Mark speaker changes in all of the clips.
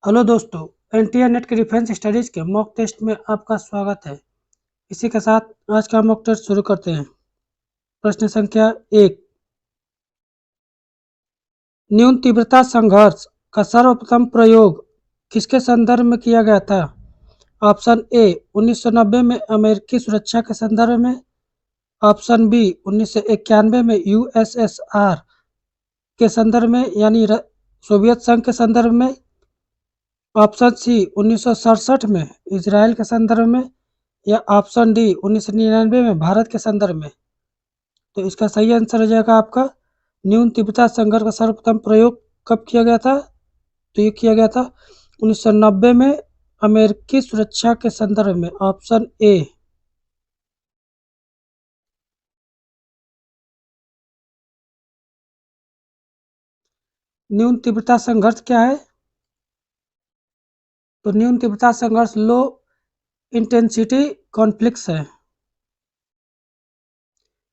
Speaker 1: Hello दोस्तों, NTR net के defence studies के मॉक टेस्ट में आपका स्वागत है। इसी के साथ आज का मॉक टेस्ट शुरू करते हैं। प्रश्न संख्या 1। न्यून तीव्रता संघर्ष का सर्वप्रथम प्रयोग किसके संदर्भ में किया गया था? ऑप्शन ए 1990 में अमेरिकी सुरक्षा के संदर्भ में। ऑप्शन बी 1991 में यूएसएसआर के संदर्भ में यानी सोवियत संघ के संदर्भ में। ऑप्शन सी 1967 में इजराइल के संदर्भ में, या ऑप्शन डी 1999 में भारत के संदर्भ में। तो इसका सही आंसर हो जाएगा आपका न्यून तीव्रता संघर्ष का सर्वप्रथम प्रयोग कब किया गया था? तो ये किया गया था 1990 में अमेरिकी सुरक्षा के संदर्भ में। Option A. न्यून तीव्रता संघर्ष क्या है? तो न्यून तीव्रता संघर्ष लो इंटेंसिटी कॉन्फ्लिक्ट्स है।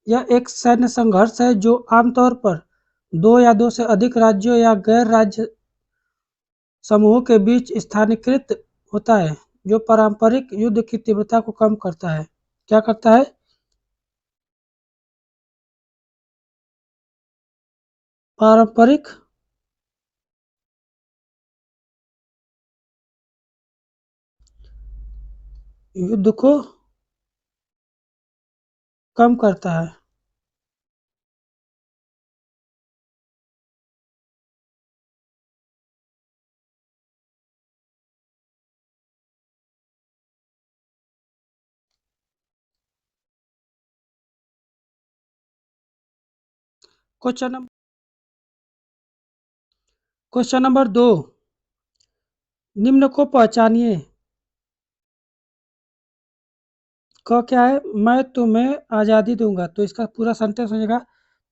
Speaker 1: यह एक सैन्य संघर्ष है जो आमतौर पर दो या दो से अधिक राज्यों या गैर राज्य समूहों के बीच स्थानीयकृत होता है, जो पारंपरिक युद्ध की तीव्रता को कम करता है। क्या करता है? पारंपरिक युद्ध को कम करता है। Question number 2। निम्न को पहचानिए। क क्या है? मैं तुम्हें आज़ादी दूंगा। तो इसका पूरा सेंटेंस हो जाएगा,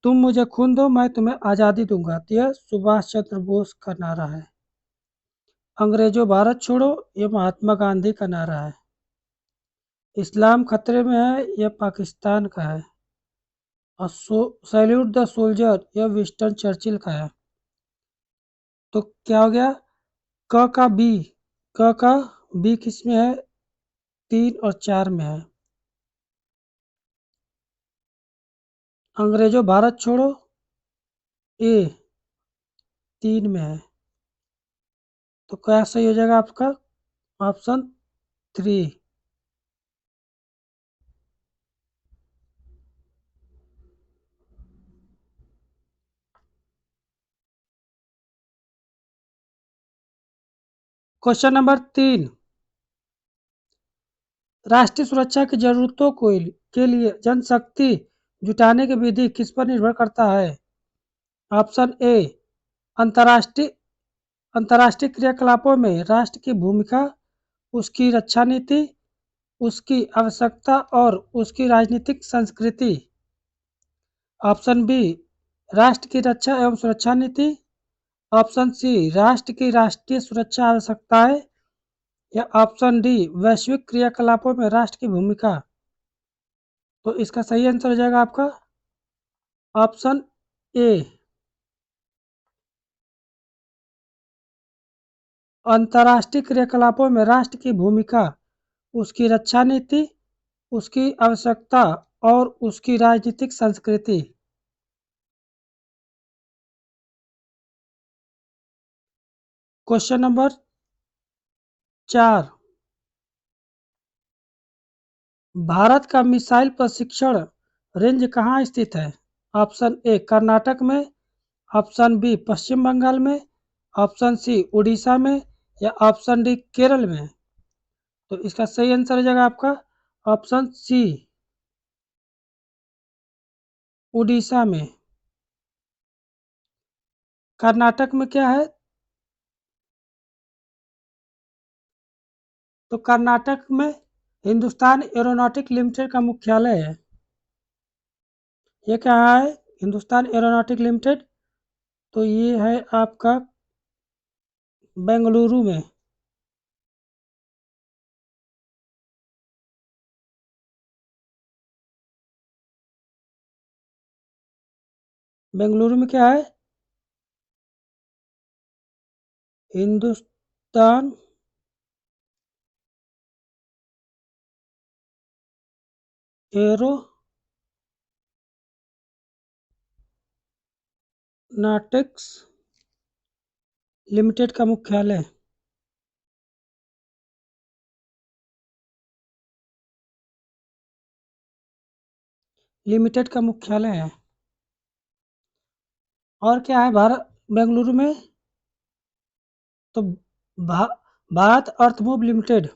Speaker 1: तुम मुझे खून दो, मैं तुम्हें आज़ादी दूंगा। तो यह सुभाष चंद्र बोस का नारा है। अंग्रेजों भारत छोड़ो, यह महात्मा गांधी का नारा है। इस्लाम खतरे में है, यह पाकिस्तान का है। और सैल्यूट द सोल्जर, यह विंस्टन चर्चिल का है। तो क्या हो गया? क का बी। क का बी किस में है? 3 और 4 में है। अंग्रेजों भारत छोड़ो ए 3 में है। तो क्या सही हो जाएगा आपका? ऑप्शन 3। Question number 3। राष्ट्रीय सुरक्षा की जरूरतों को के लिए जनशक्ति जुटाने की विधि किस पर निर्भर करता है? ऑप्शन ए अंतर्राष्ट्रीय अंतर्राष्ट्रीय क्रियाकलापों में राष्ट्र की भूमिका, उसकी रक्षा नीति, उसकी आवश्यकता और उसकी राजनीतिक संस्कृति। ऑप्शन बी राष्ट्र की रक्षा एवं सुरक्षा नीति। ऑप्शन सी राष्ट्र की राष्ट्रीय सुरक्षा आवश्यकताएं, या ऑप्शन डी वैश्विक क्रियाकलापों में राष्ट्र की भूमिका। तो इसका सही आंसर हो जाएगा आपका ऑप्शन ए अंतर्राष्ट्रीय क्रियाकलापों में राष्ट्र की भूमिका, उसकी रक्षा नीति, उसकी आवश्यकता और उसकी राजनीतिक संस्कृति। Question number 4। भारत का मिसाइल प्रशिक्षण रेंज कहाँ स्थित है? ऑप्शन ए कर्नाटक में। ऑप्शन बी पश्चिम बंगाल में। ऑप्शन सी उड़ीसा में, या ऑप्शन डी केरल में। तो इसका सही आंसर हो जाएगा आपका ऑप्शन सी उड़ीसा में। कर्नाटक में क्या है? तो कर्नाटक में हिंदुस्तान एरोनॉटिक लिमिटेड का मुख्यालय है। ये क्या है? Hindustan aeronautic limited. तो ये है आपका बेंगलुरु में। बेंगलुरु में क्या है? हिंदुस्तान हिंदुस्तान एरोनॉटिक्स लिमिटेड का मुख्यालय है। और क्या है भारत बेंगलुरु में? तो भा, Bharat अर्थमूव limited.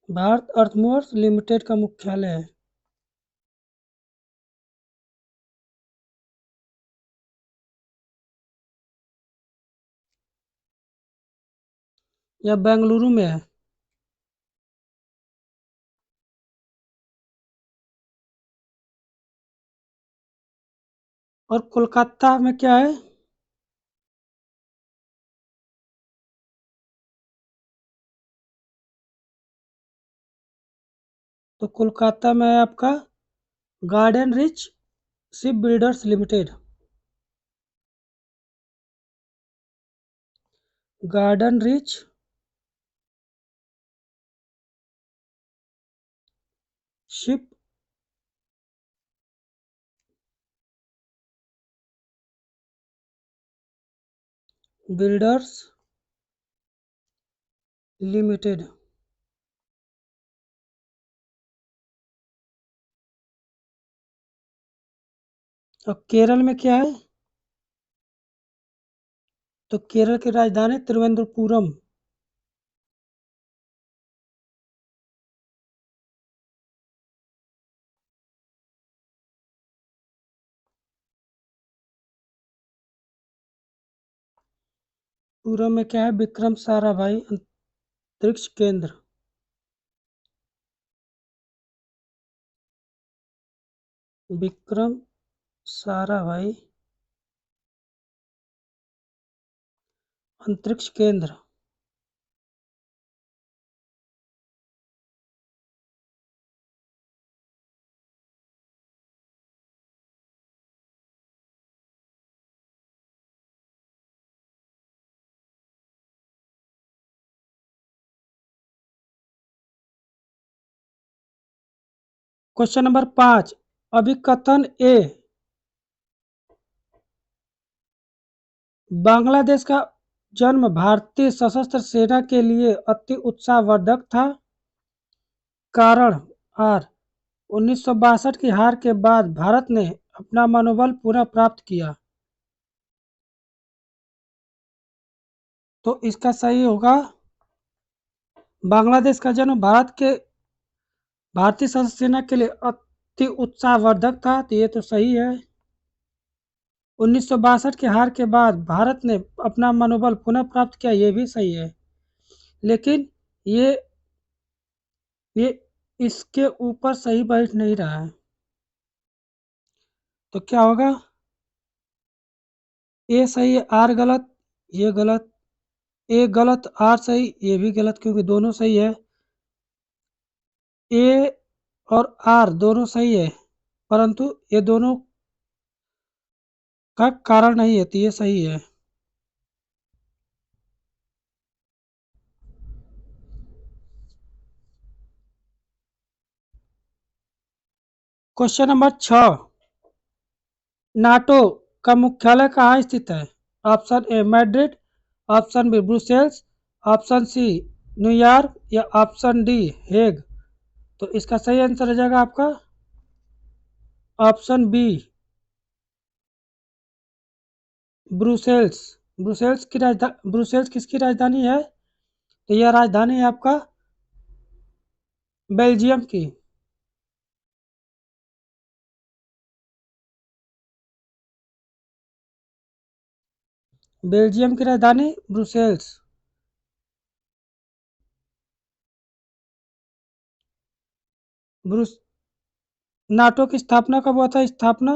Speaker 1: Bharat earthmoves limited का मुख्यालय है। यह बेंगलुरु में है। और कोलकाता में क्या है? तो कोलकाता में है आपका garden rich ship builders limited. Garden rich ship builders limited. और केरल में क्या है? तो केरल की राजधानी तिरुवनंतपुरम। पुरम में क्या है? विक्रम साराभाई अंतरिक्ष केंद्र। विक्रम साराभाई अंतरिक्ष केंद्र। Question number 5। अभिकथन ए बांग्लादेश का जन्म भारतीय सशस्त्र सेना के लिए अति उत्साहवर्धक था। कारण आर 1962 की हार के बाद भारत ने अपना मनोबल पुनः प्राप्त किया। तो इसका सही होगा बांग्लादेश का जन्म भारतीय सशस्त्र सेना के लिए अति उत्साहवर्धक था। तो ये तो सही है। 1962 की हार के बाद भारत ने अपना मनोबल पुनः प्राप्त किया, ये भी सही है। लेकिन ये ये इसके ऊपर सही बैठ नहीं रहा है। तो क्या होगा? ए सही है, आर गलत, ये गलत। ए गलत, आर सही, ये भी गलत, क्योंकि दोनों सही है। ए और आर दोनों सही है, परंतु ये दोनों का कारण नहीं है, तो ये सही है। Question number 6। नाटो का मुख्यालय कहाँ स्थित है? Option A Madrid, option B Brussels, option C New York या ऑप्शन डी हेग। तो इसका सही आंसर हो जाएगा आपका ऑप्शन बी ब्रुसेल्स। ब्रुसेल्स किसकी राजधानी है? तो यह राजधानी है आपका बेल्जियम की। बेल्जियम की राजधानी ब्रुसेल्स। ब्रुस नाटो की स्थापना कब हुआ था? स्थापना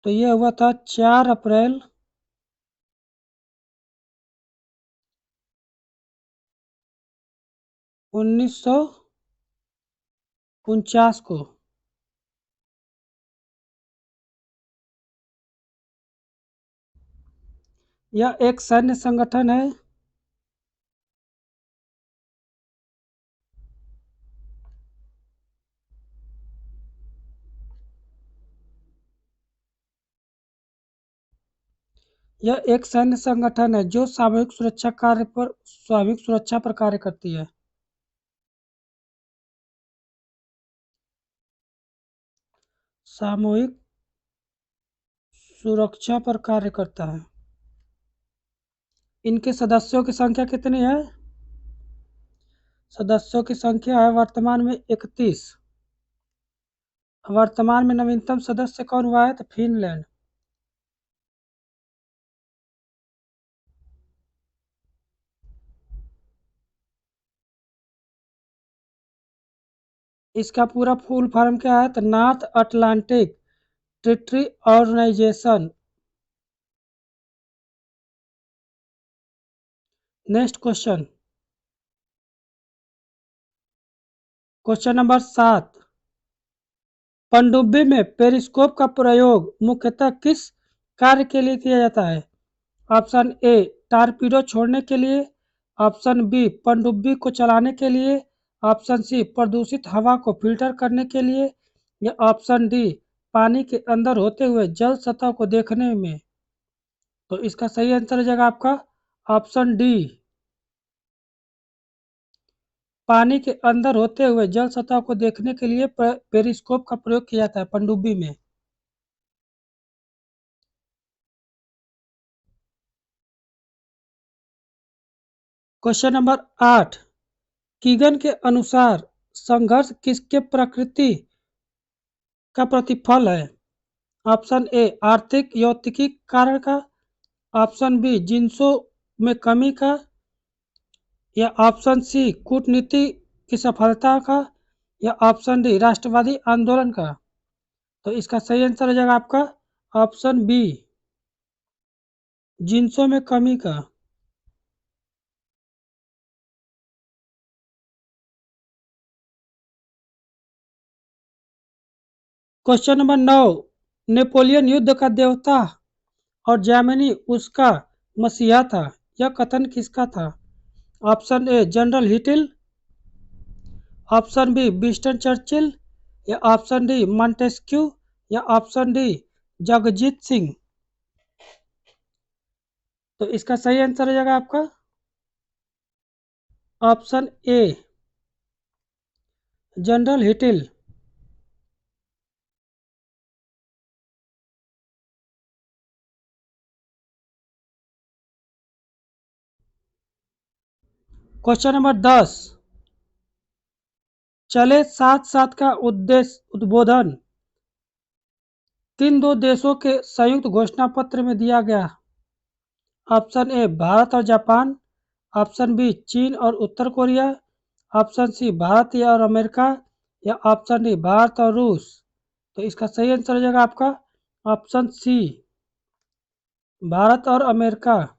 Speaker 1: तो ये हुआ था 4 अप्रैल 1949 को। यह एक सैन्य संगठन है। यह एक सैन्य संगठन है जो सामूहिक सुरक्षा पर कार्य करती है। सामूहिक सुरक्षा पर कार्य करता है। इनके सदस्यों की संख्या कितनी है? सदस्यों की संख्या है वर्तमान में 31। वर्तमान में नवीनतम सदस्य कौन हुआ है? तो फिनलैंड। इसका पूरा फुल फॉर्म क्या है? तो North Atlantic Treaty Organisation. Next question. Question number 7। पनडुब्बी में पेरिस्कोप का प्रयोग मुख्यतः किस कार्य के लिए किया जाता है? ऑप्शन ए टारपीडो छोड़ने के लिए, ऑप्शन बी पनडुब्बी को चलाने के लिए, ऑप्शन सी प्रदूषित हवा को फिल्टर करने के लिए, या ऑप्शन डी पानी के अंदर होते हुए जल सतह को देखने में। तो इसका सही आंसर हो जाएगा आपका ऑप्शन डी। पानी के अंदर होते हुए जल सतह को देखने के लिए पेरिस्कोप का प्रयोग किया जाता है पनडुब्बी में। Question number 8। कीगन के अनुसार संघर्ष किसके प्रकृति का प्रतिफल है? ऑप्शन ए आर्थिक यौतिकी कारण का, ऑप्शन बी जिनसों में कमी का, या ऑप्शन सी कूटनीति की सफलता का, या ऑप्शन डी राष्ट्रवादी आंदोलन का। तो इसका सही आंसर हो जाएगा आपका ऑप्शन बी जिनसों में कमी का। Question number 9। नेपोलियन युद्ध का देवता और जर्मनी उसका मसीहा था, यह कथन किसका था? Option A general Hitler, option B Winston Churchill, या ऑप्शन डी मॉन्टेस्क्यू, या ऑप्शन डी जगजीत सिंह। तो इसका सही आंसर हो जाएगा आपका option A general Hitler. Question number 10। चले साथ साथ का उद्देश्य उद्बोधन किन दो देशों के संयुक्त घोषणा पत्र में दिया गया? ऑप्शन ए भारत और जापान, ऑप्शन बी चीन और उत्तर कोरिया, ऑप्शन सी भारत या और अमेरिका, या ऑप्शन डी भारत और रूस। तो इसका सही आंसर हो जाएगा आपका ऑप्शन सी भारत और अमेरिका।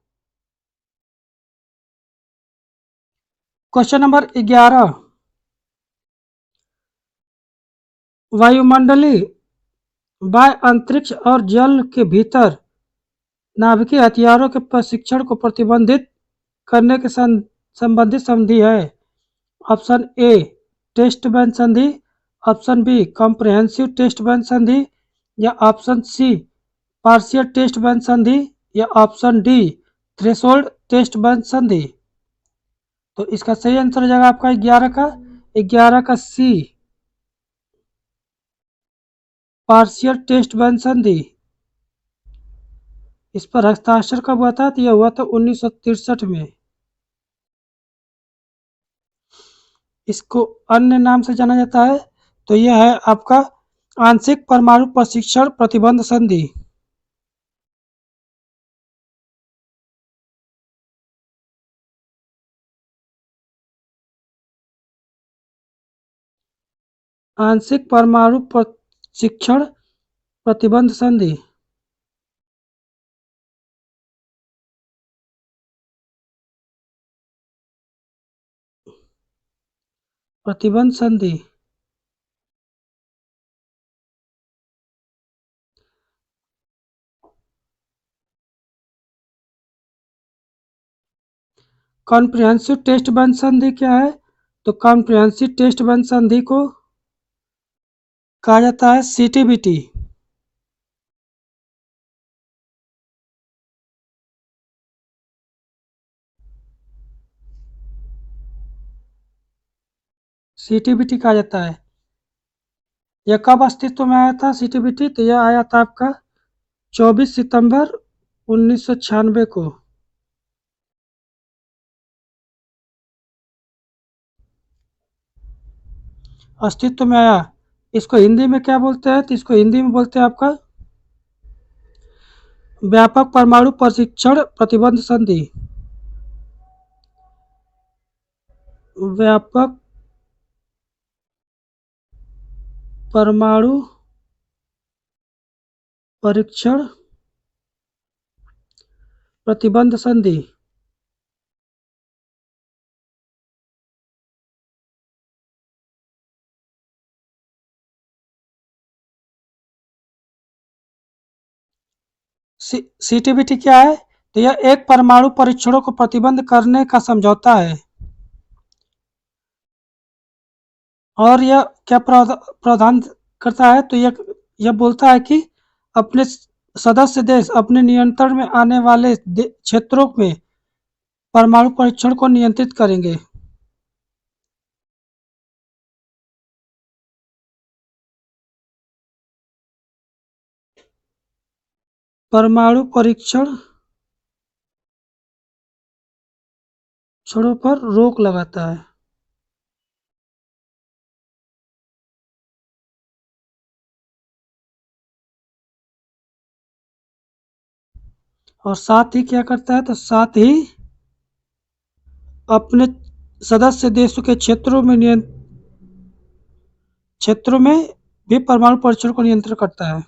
Speaker 1: Question number 11। वायुमंडलीय वायु अंतरिक्ष और जल के भीतर नाभिकीय हथियारों के प्रशिक्षण को प्रतिबंधित करने के संबंधित संधि है? ऑप्शन ए टेस्ट बैन संधि, option B comprehensive test ban संधि, या option C partial test ban संधि, या option D threshold test ban संधि। तो इसका सही आंसर हो जाएगा आपका 11 का सी पार्शियल टेस्ट बैन संधि। इस पर हस्ताक्षर कब हुआ था? तो यह हुआ था 1963 में। इसको अन्य नाम से जाना जाता है, तो यह है आपका आंशिक परमाणु प्रशिक्षण प्रतिबंध संधि। आंशिक परमाणु प्रशिक्षण प्रतिबंध संधि। प्रतिबंध संधि। कॉम्प्रिहेंसिव टेस्ट बंद संधि क्या है? तो कॉम्प्रिहेंसिव टेस्ट बंद संधि को कहा जाता है सीटीबीटी। सीटीबीटी कहा जाता है। यह कब अस्तित्व में आया था सीटीबीटी? तो यह आया था आपका 24 सितंबर 1996 को। अस्तित्व में आया। इसको हिंदी में क्या बोलते हैं? तो इसको हिंदी में बोलते हैं आपका व्यापक परमाणु प्रशिक्षण प्रतिबंध संधि। व्यापक परमाणु परीक्षण प्रतिबंध संधि। सीटीबीटी क्या है? तो यह एक परमाणु परीक्षणों को प्रतिबंध करने का समझौता है। और यह क्या प्रावधान करता है? तो यह बोलता है कि अपने सदस्य देश अपने नियंत्रण में आने वाले क्षेत्रों में परमाणु परीक्षण को नियंत्रित करेंगे। परमाणु परीक्षण क्षणों पर रोक लगाता है। और साथ ही क्या करता है? तो साथ ही अपने सदस्य देशों के क्षेत्रों में भी परमाणु परीक्षण को नियंत्रित करता है।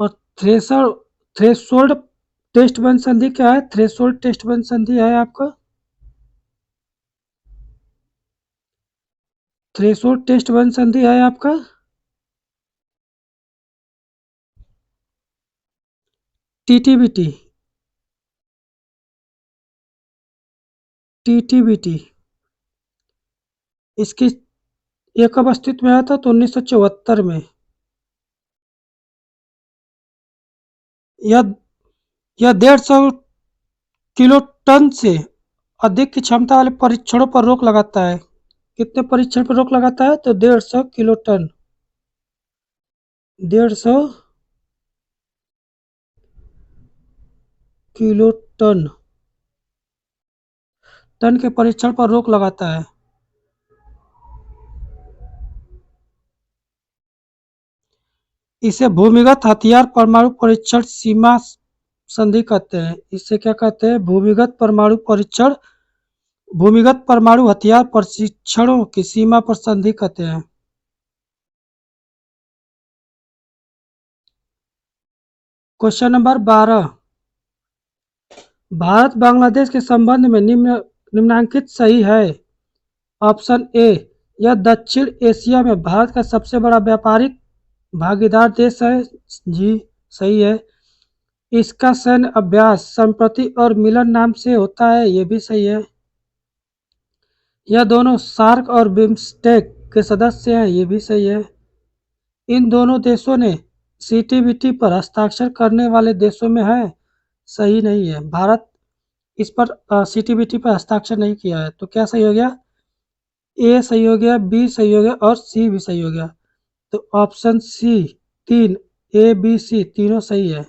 Speaker 1: और थ्रेशोल्ड टेस्ट बंद संधि क्या है? थ्रेशोल्ड टेस्ट बंद संधि है आपका थ्रेशोल्ड टेस्ट बंद संधि है आपका टीटीबीटी। टीटीबीटी इसकी ये कब अस्तित्व में आया था? तो 1974 में। यह 150 किलो टन से अधिक की क्षमता वाले परीक्षणों पर रोक लगाता है। कितने परीक्षण पर रोक लगाता है? तो 150 किलो टन। 150 किलो टन के परीक्षण पर रोक लगाता है। इसे भूमिगत हथियार परमाणु परीक्षण सीमा संधि कहते हैं। इसे क्या कहते हैं? भूमिगत परमाणु हथियार परीक्षणों की सीमा पर संधि कहते हैं। Question number 12। भारत बांग्लादेश के संबंध में निम्नलिखित सही है। ऑप्शन ए, यह दक्षिण एशिया में भारत का सबसे बड़ा व्यापारिक भागीदार देश है। जी सही है। इसका सैन्य अभ्यास संप्रति और मिलन नाम से होता है। ये भी सही है। यह दोनों सार्क और बिम्स्टेक के सदस्य हैं। ये भी सही है। इन दोनों देशों ने सीटीबीटी पर हस्ताक्षर करने वाले देशों में है। सही नहीं है। भारत इस पर सीटीबीटी पर हस्ताक्षर नहीं किया है। तो क्या सही हो गया? ए सही हो गया, बी सही हो गया और सी भी सही हो गया। तो option C 3, A B C तीनों सही है।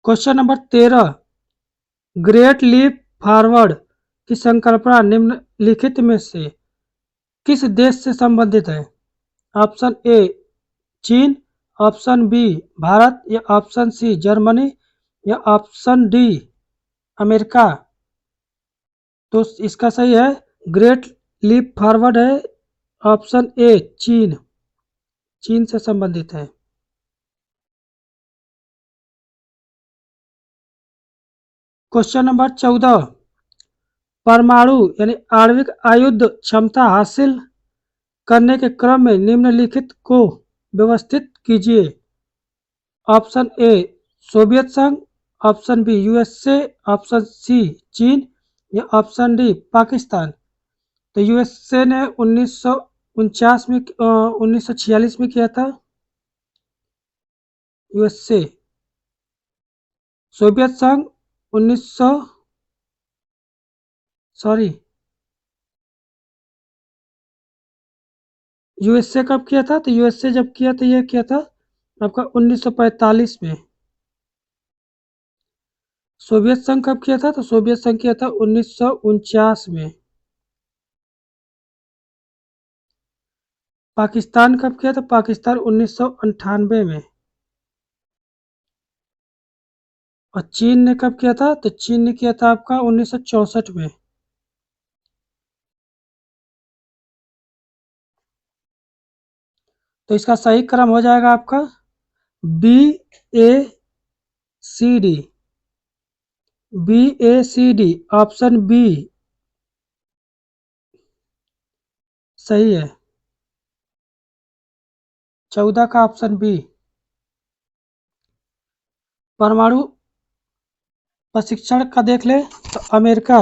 Speaker 1: Question number 13। Great leap forward की संकल्पना निम्नलिखित में से किस देश से संबंधित है? ऑप्शन ए, चीन, ऑप्शन बी भारत, या ऑप्शन सी जर्मनी, या ऑप्शन डी अमेरिका। तो इसका सही है, ग्रेट लीप फॉरवर्ड है ऑप्शन ए चीन, चीन से संबंधित है। क्वेश्चन नंबर 14, परमाणु यानी आणविक आयुध क्षमता हासिल करने के क्रम में निम्नलिखित को व्यवस्थित कीजिए। ऑप्शन ए सोवियत संघ, option B USA, option C चीन, या ऑप्शन डी पाकिस्तान। तो यूएसए ने 1949 में 1946 में किया था यूएसए। सोवियत संघ 1900 सॉरी यूएसए कब किया था? तो यूएसए जब किया था ये किया था आपका 1945 में। सोवियत संघ कब किया था? तो सोवियत संघ किया था 1949 में। पाकिस्तान कब किया था? पाकिस्तान 1998 में। और चीन ने कब किया था? तो चीन ने किया था आपका 1964 में। तो इसका सही क्रम हो जाएगा आपका बी ए सी डी, बी ए सी डी ऑप्शन बी सही है। 14 का ऑप्शन बी। परमाणु प्रशिक्षण का देख ले तो अमेरिका,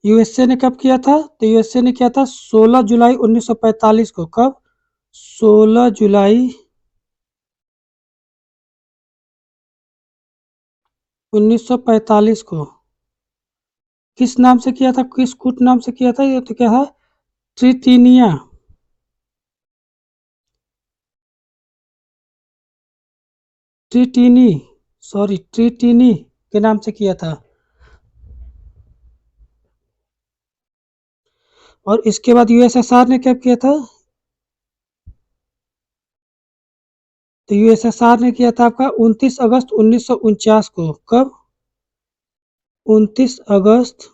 Speaker 1: यूएसए ने कब किया था? तो यूएसए ने किया था 16 जुलाई 1945 को। कब? 16 जुलाई 1945 को। किस नाम से किया था? किस कूट नाम से किया था? ये तो क्या है, ट्रिटिनिया, ट्रिटिनी ट्रिटिनी के नाम से किया था। और इसके बाद यूएसएसआर ने कब किया था? तो यूएसएसआर ने किया था आपका 29 अगस्त 1949 को। कब? 29 अगस्त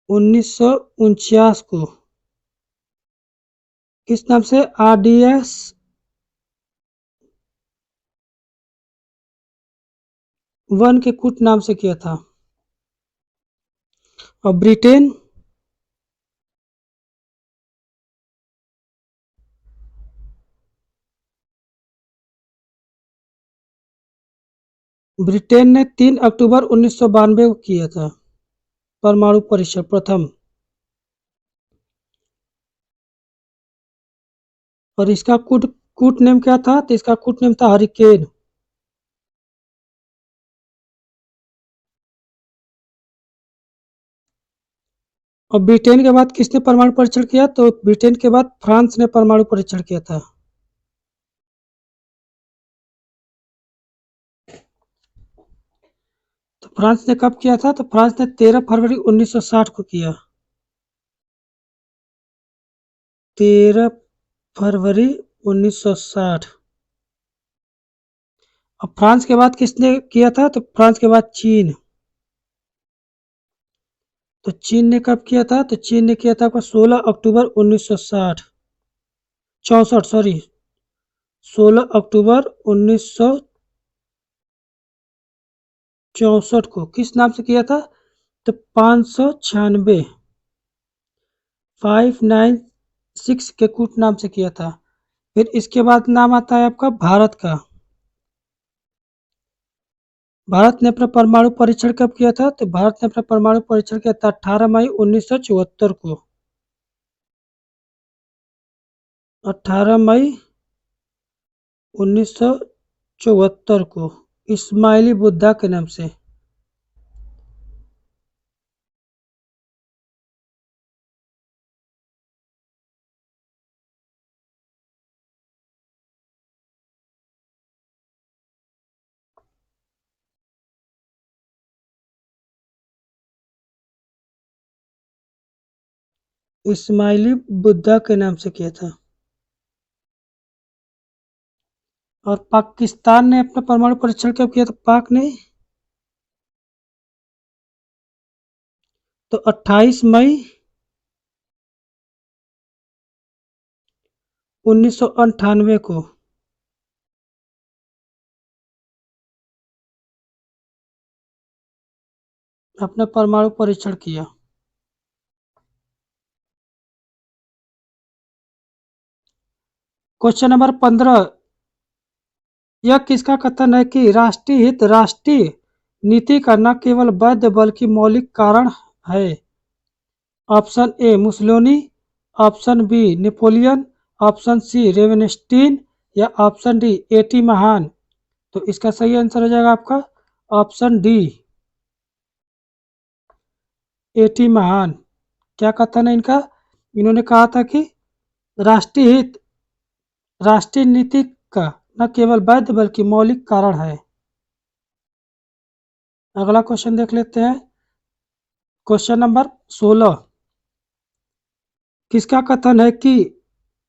Speaker 1: 1949 को। किस नाम से? आरडीएस 1 के कूट नाम से किया था। और ब्रिटेन, ब्रिटेन ने 3 अक्टूबर 1992 को किया था परमाणु परीक्षण प्रथम। और इसका कूट कूट नेम क्या था? तो इसका कूट नेम था हरिकेन। और ब्रिटेन के बाद किसने परमाणु परीक्षण किया? तो ब्रिटेन के बाद फ्रांस ने परमाणु परीक्षण किया था। तो फ्रांस ने कब किया था? तो फ्रांस ने 13 फरवरी 1960 को किया। 13 फरवरी 1960। और फ्रांस के बाद किसने किया था? तो फ्रांस के बाद चीन। तो चीन ने कब किया था? तो चीन ने किया था आपका 16 अक्टूबर 1960 64 16 अक्टूबर 1964 को। किस नाम से किया था? तो 596 596 के कूट नाम से किया था। फिर इसके बाद नाम आता है आपका भारत का। भारत ने अपना परमाणु परीक्षण कब किया था? तो भारत ने अपना परमाणु परीक्षण किया था 18 मई 1974 को। 18 मई 1974 को इस्माइली बुद्धा के नाम से। इस्माइली बुद्धा के नाम से किया था। और पाकिस्तान ने अपना परमाणु परीक्षण कब किया था? पाक ने तो 28 मई 1998 को। अपना परमाणु परीक्षण किया। क्वेश्चन नंबर 15, यह किसका कथन है कि राष्ट्रीय हित राष्ट्रीय नीति का न केवल वैध बल्कि मौलिक कारण है? Option A Mussolini, option B Napoleon, option C Ravenstein या ऑप्शन डी एटी महान। तो इसका सही आंसर हो जाएगा आपका ऑप्शन डी एटी महान। क्या कथन है इनका? इन्होंने कहा था कि राष्ट्रीय हित राष्ट्रीय नीति का न केवल वैध बल्कि मौलिक कारण है। अगला क्वेश्चन देख लेते हैं। क्वेश्चन नंबर 16, किसका कथन है कि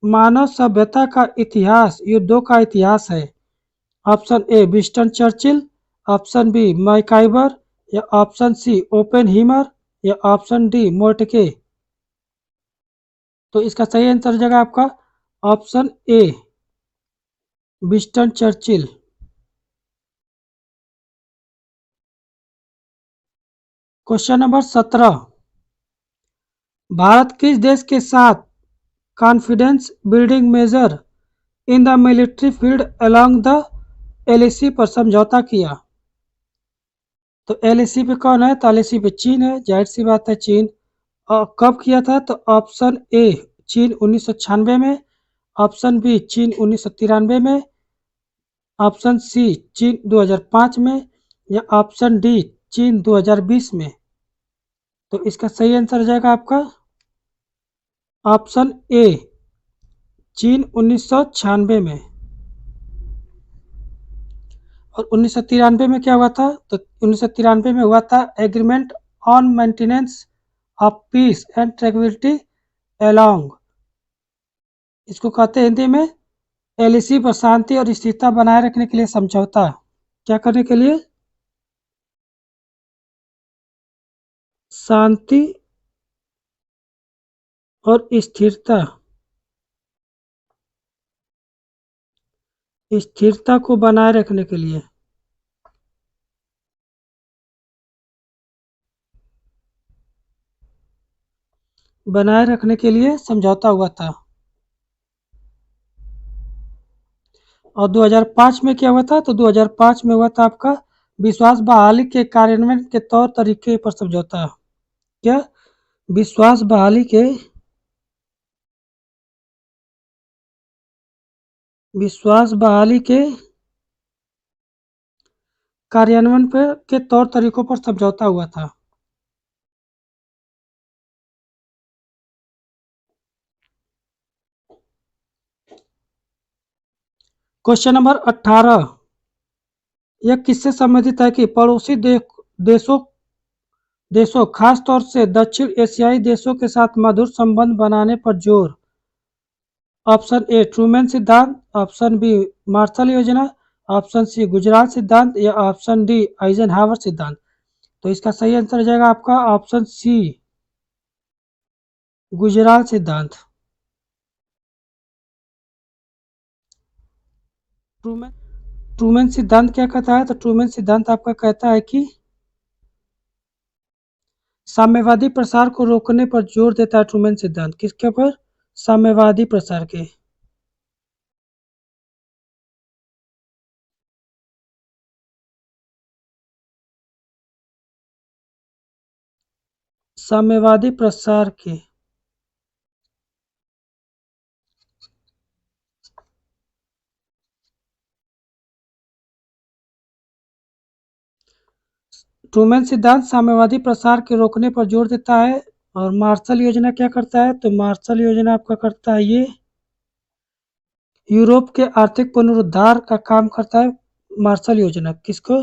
Speaker 1: मानव सभ्यता का इतिहास युद्धों का इतिहास है? Option A Winston Churchill, option B MacIver या ऑप्शन सी ओपेनहीमर या ऑप्शन डी मोर्टके। तो इसका सही आंसर हो जाएगा आपका option A Winston Churchill. Question number 17, Bharat किस देश के साथ confidence building measure in the military field along the LAC पर समझौता किया? तो एलएसी पे कौन है? तो एलएसी पे चीन है, जाहिर सी बात है चीन। और कब किया था? तो ऑप्शन ए चीन 1996 में, ऑप्शन बी चीन 1993 में, ऑप्शन सी चीन 2005 में या ऑप्शन डी चीन 2020 में। तो इसका सही आंसर हो जाएगा आपका ऑप्शन ए चीन 1996 में। और 1993 में क्या हुआ था? तो 1993 में हुआ था agreement on maintenance of peace and tranquillity along, इसको कहते हैं हिंदी में एलएसी पर शांति और स्थिरता बनाए रखने के लिए समझौता। क्या करने के लिए? शांति और स्थिरता को बनाए रखने के लिए। बनाए रखने के लिए समझौता हुआ था। और 2005 में क्या हुआ था? तो 2005 में हुआ था आपका विश्वास बहाली के कार्यान्वयन के तौर तरीके पर समझौता। क्या? विश्वास बहाली के कार्यान्वयन पर के तौर तरीकों पर समझौता हुआ था। क्वेश्चन नंबर 18, यह किससे संबंधित है कि पड़ोसी देशों देशों खास तौर से दक्षिण एशियाई देशों के साथ मधुर संबंध बनाने पर जोर? ऑप्शन ए ट्रूमैन सिद्धांत, ऑप्शन बी मार्शल योजना, ऑप्शन सी गुजरात सिद्धांत या ऑप्शन डी आइजनहावर सिद्धांत। तो इसका सही आंसर हो जाएगा आपका ऑप्शन सी गुजरात सिद्धांत। ट्रूमैन ट्रूमैन सिद्धांत क्या कहता है? तो ट्रूमैन सिद्धांत आपका कहता है कि साम्यवादी प्रसार को रोकने पर जोर देता है। ट्रूमैन सिद्धांत किसके ऊपर? साम्यवादी प्रसार के। साम्यवादी प्रसार के। ट्रूमैन सिद्धांत साम्यवादी प्रसार के रोकने पर जोर देता है। और मार्शल योजना क्या करता है? तो मार्शल योजना आपका करता है ये यूरोप के आर्थिक पुनरुद्धार का काम करता है। मार्शल योजना किसको?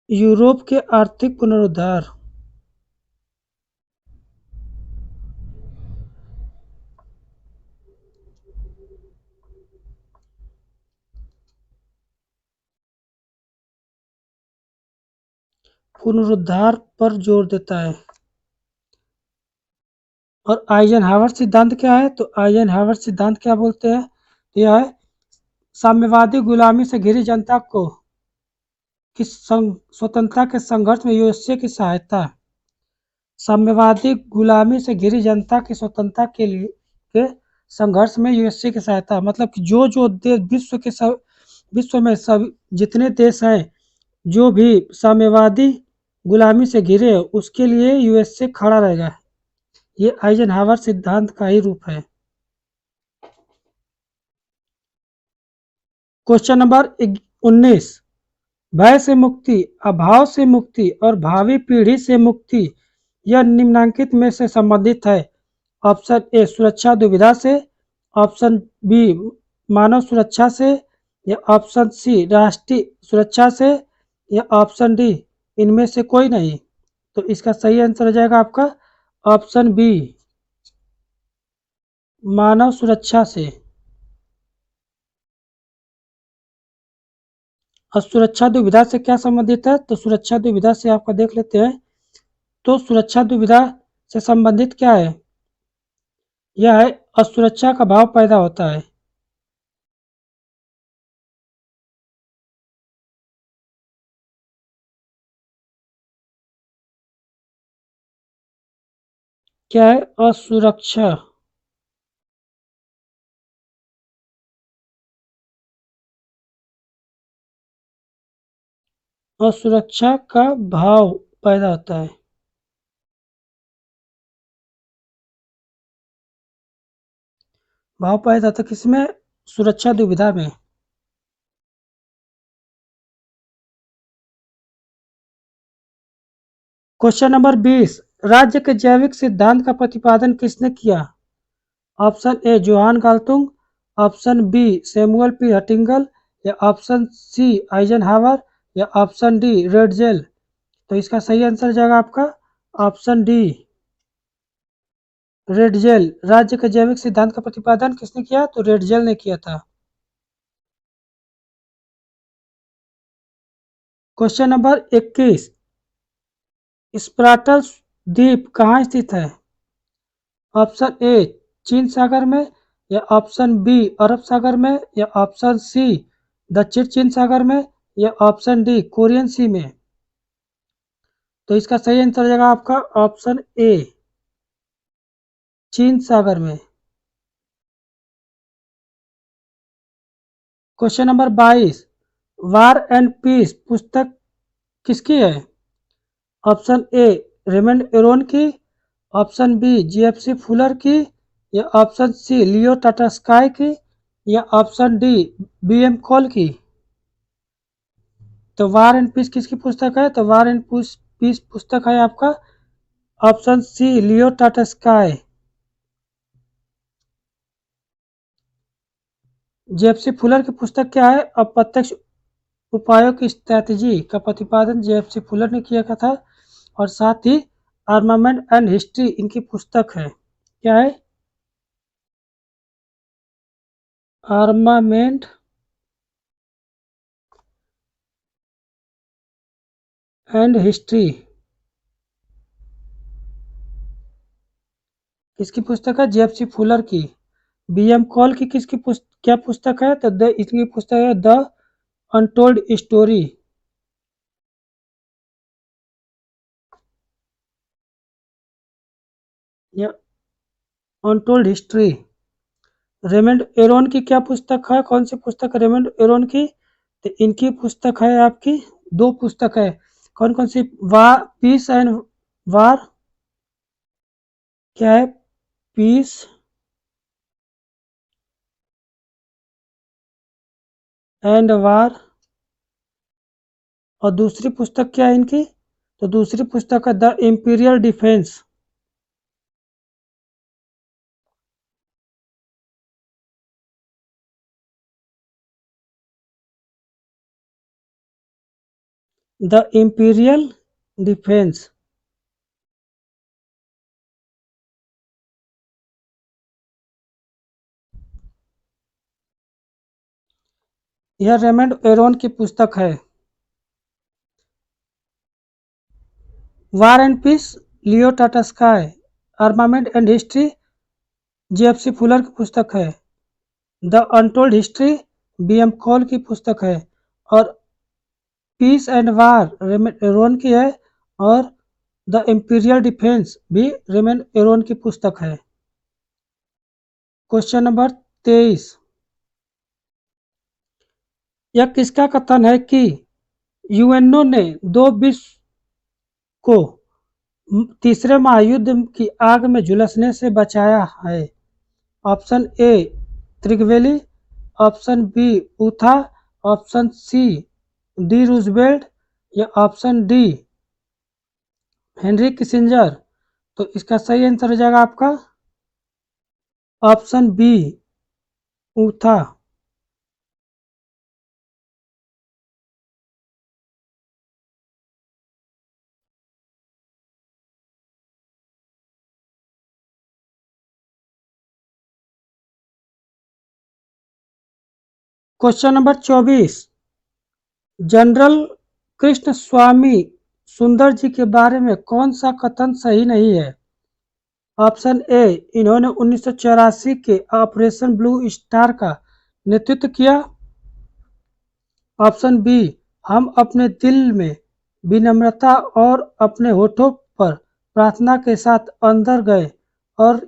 Speaker 1: यूरोप के आर्थिक पुनरुद्धार। पुनरुद्धार पर जोर देता है। और आइजनहावर सिद्धांत क्या है? तो आइजनहावर सिद्धांत क्या बोलते हैं? यह है साम्यवादी गुलामी से घिरी जनता को स्वतंत्रता के संघर्ष में यूएसए की सहायता। साम्यवादी गुलामी से घिरी जनता की स्वतंत्रता के लिए के संघर्ष में यूएसए की सहायता, मतलब कि जो देश विश्व में सब जितने देश हैं जो भी साम्यवादी गुलामी से घिरे हैं उसके लिए यूएसए खड़ा रहेगा। ये आइजनहावर सिद्धांत का ही रूप है। Question number 19। भय से मुक्ति, अभाव से मुक्ति और भावी पीढ़ी से मुक्ति यह निम्नलिखित में से संबंधित है। ऑप्शन ए सुरक्षा दुविधा से, ऑप्शन बी मानव सुरक्षा से, या ऑप्शन सी राष्ट्रीय सुरक्षा से, या ऑप्शन डी इनमें से कोई नहीं। तो इसका सही आंसर हो जाएगा आपका ऑप्शन बी मानव सुरक्षा से। और सुरक्षा दुविधा से क्या संबंधित है? तो सुरक्षा दुविधा से आपका देख लेते हैं। तो सुरक्षा दुविधा से संबंधित क्या है? यह है असुरक्षा का भाव पैदा होता है। क्या है? असुरक्षा। असुरक्षा का भाव पैदा होता है। भाव पैदा होता है किसमें? सुरक्षा दुविधा में। Question number 20। राज्य के जैविक सिद्धांत का प्रतिपादन किसने किया? Option A Johan Galtung, option B Samuel P Huntington, या ऑप्शन सी आइजनहावर, या ऑप्शन डी रेडजेल। तो इसका सही आंसर हो जाएगा आपका ऑप्शन डी रेडजेल। राज्य के जैविक सिद्धांत का प्रतिपादन किसने किया? तो रेडजेल ने किया था। Question number 21। स्प्राटल द्वीप कहाँ स्थित है? ऑप्शन ए चीन सागर में, या ऑप्शन बी अरब सागर में, या ऑप्शन सी दक्षिण चीन सागर में, या ऑप्शन डी कोरियन सी में। तो इसका सही आंसर हो जाएगा आपका ऑप्शन ए चीन सागर में। Question number 22। War and peace पुस्तक किसकी है? ऑप्शन ए रेमंड एरोन की, ऑप्शन बी जीएफसी फुलर की, या ऑप्शन सी लियो टाटास्काई की, या ऑप्शन डी बीएम कॉल की। तो वार एंड पीस किसकी पुस्तक है? तो वार एंड पीस पुस्तक है आपका ऑप्शन सी लियो टाटास्काई। जेएफसी फुलर की पुस्तक क्या है? अप्रत्यक्ष उपायों की स्ट्रैटेजी का प्रतिपादन जेएफसी फुलर ने किया था। और साथ ही आर्मामेंट एंड हिस्ट्री इनकी पुस्तक है। क्या है? आर्मामेंट एंड हिस्ट्री किसकी पुस्तक है? जेएफसी फुलर की। बीएम कॉल की क्या पुस्तक है? तो इसकी पुस्तक है द अनटोल्ड स्टोरी, या अनटोल्ड हिस्ट्री। रेमंड एरोन की क्या पुस्तक है? कौन सी पुस्तक है रेमंड एरोन की? तो इनकी पुस्तक है आपकी दो पुस्तक है। कौन कौन सी? वार पीस एंड वार। क्या है? Peace and war. और दूसरी पुस्तक क्या है इनकी? तो दूसरी पुस्तक है the imperial defence. The imperial defence. यह रेमंड एरोन की पुस्तक है। War and peace, Leo Tolstoy. Armament and history, JFC Fuller की पुस्तक है। The untold history, BM Kaul की पुस्तक है। और peace and war Raymond Aron की है। और द इम्पीरियल डिफेंस भी रेमंड एरोन की पुस्तक है। Question number 23। यह किसका कथन है कि यूएनओ ने दो विश्व को तीसरे महायुद्ध की आग में झुलसने से बचाया है? Option A Trygve Lie, option B ऊथा, ऑप्शन सी डी रूजवेल्ट या ऑप्शन डी हेनरी किसिंजर। तो इसका सही आंसर हो जाएगा आपका ऑप्शन बी ऊथा। Question number 24। General Krishnaswamy Sundarji के बारे में कौन सा कथन सही नहीं है? ऑप्शन ए इन्होंने 1984 के ऑपरेशन ब्लू स्टार का नेतृत्व किया। ऑप्शन बी हम अपने दिल में विनम्रता और अपने होठों पर प्रार्थना के साथ अंदर गए और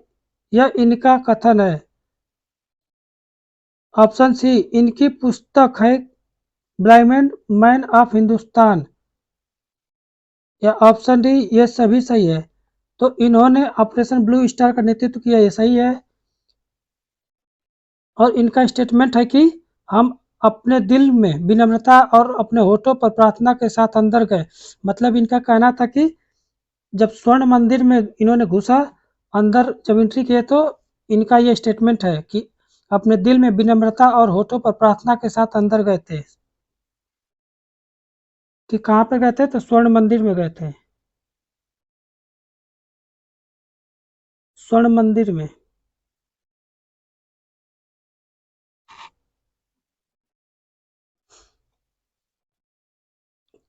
Speaker 1: यह इनका कथन है। ऑप्शन सी इनकी पुस्तक है ब्लाइंड मैन ऑफ हिंदुस्तान या ऑप्शन डी ये सभी सही है। तो इन्होंने ऑपरेशन ब्लू स्टार का नेतृत्व किया, ये सही है। और इनका स्टेटमेंट है कि हम अपने दिल में विनम्रता और अपने होठों पर प्रार्थना के साथ अंदर गए। मतलब इनका कहना था कि जब स्वर्ण मंदिर में इन्होंने घुसा, अंदर जब एंट्री किए, तो इनका ये स्टेटमेंट है कि अपने दिल में विनम्रता और होठों पर प्रार्थना के साथ अंदर गए थे। कि कहाँ पे गए थे? तो स्वर्ण मंदिर में गए थे, स्वर्ण मंदिर में।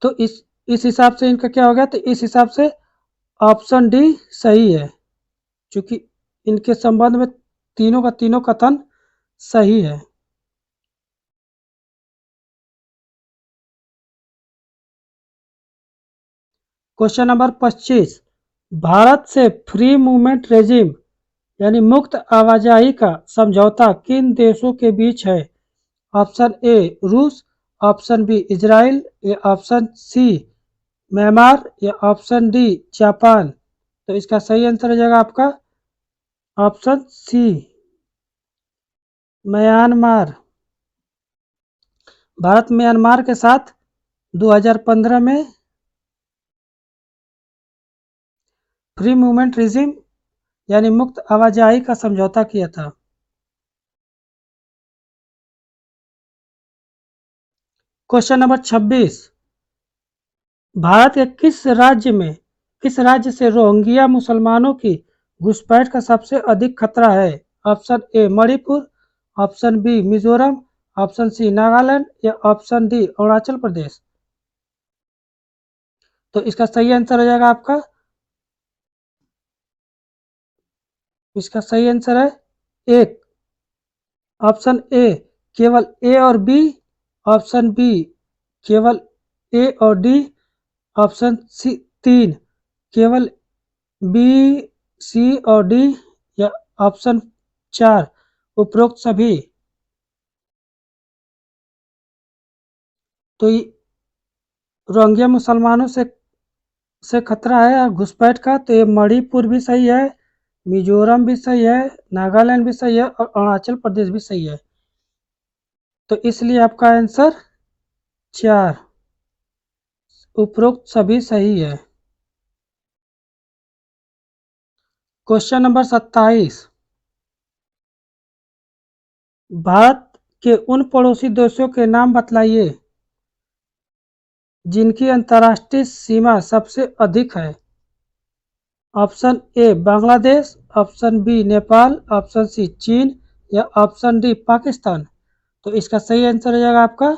Speaker 1: तो इस हिसाब से इनका क्या हो गया? तो इस हिसाब से ऑप्शन डी सही है, क्योंकि इनके संबंध में तीनों का तीनों कथन सही है। Question number 25। भारत से फ्री मूवमेंट रेजिम यानी मुक्त आवाजाही का समझौता किन देशों के बीच है? ऑप्शन ए रूस, ऑप्शन बी इजराइल या ऑप्शन सी म्यांमार या ऑप्शन डी जापान। तो इसका सही आंसर हो जाएगा आपका option C Myanmar. Bharat Myanmar के साथ 2015 में फ्री मूवमेंट रिजिम यानी मुक्त आवाजाही का समझौता किया था। Question number 26। भारत के किस राज्य से रोहिंग्या मुसलमानों की घुसपैठ का सबसे अधिक खतरा है? Option A Manipur, option B Mizoram, option C Nagaland या ऑप्शन डी अरुणाचल प्रदेश। तो इसका सही आंसर हो जाएगा आपका, इसका सही आंसर है एक ऑप्शन ए केवल ए और बी, ऑप्शन बी केवल ए और डी, ऑप्शन सी तीन केवल बी सी और डी या ऑप्शन चार उपरोक्त सभी। तो रोहिंग्या मुसलमानों से खतरा है घुसपैठ का, तो ये मणिपुर भी सही है, मिजोरम भी सही है, नागालैंड भी सही है और अरुणाचल प्रदेश भी सही है। तो इसलिए आपका आंसर चार उपरोक्त सभी सही है। Question number 27। भारत के उन पड़ोसी देशों के नाम बतलाइए जिनकी अंतर्राष्ट्रीय सीमा सबसे अधिक है? Option A Bangladesh, option B Nepal, option C चीन या ऑप्शन डी पाकिस्तान। तो इसका सही आंसर हो जाएगा आपका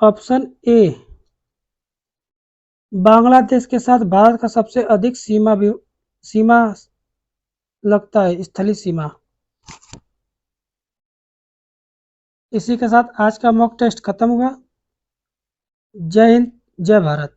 Speaker 1: ऑप्शन ए, बांग्लादेश के साथ भारत का सबसे अधिक सीमा लगता है, स्थलीय सीमा। इसी के साथ आज का मॉक टेस्ट खत्म हुआ। जय हिंद, जय भारत।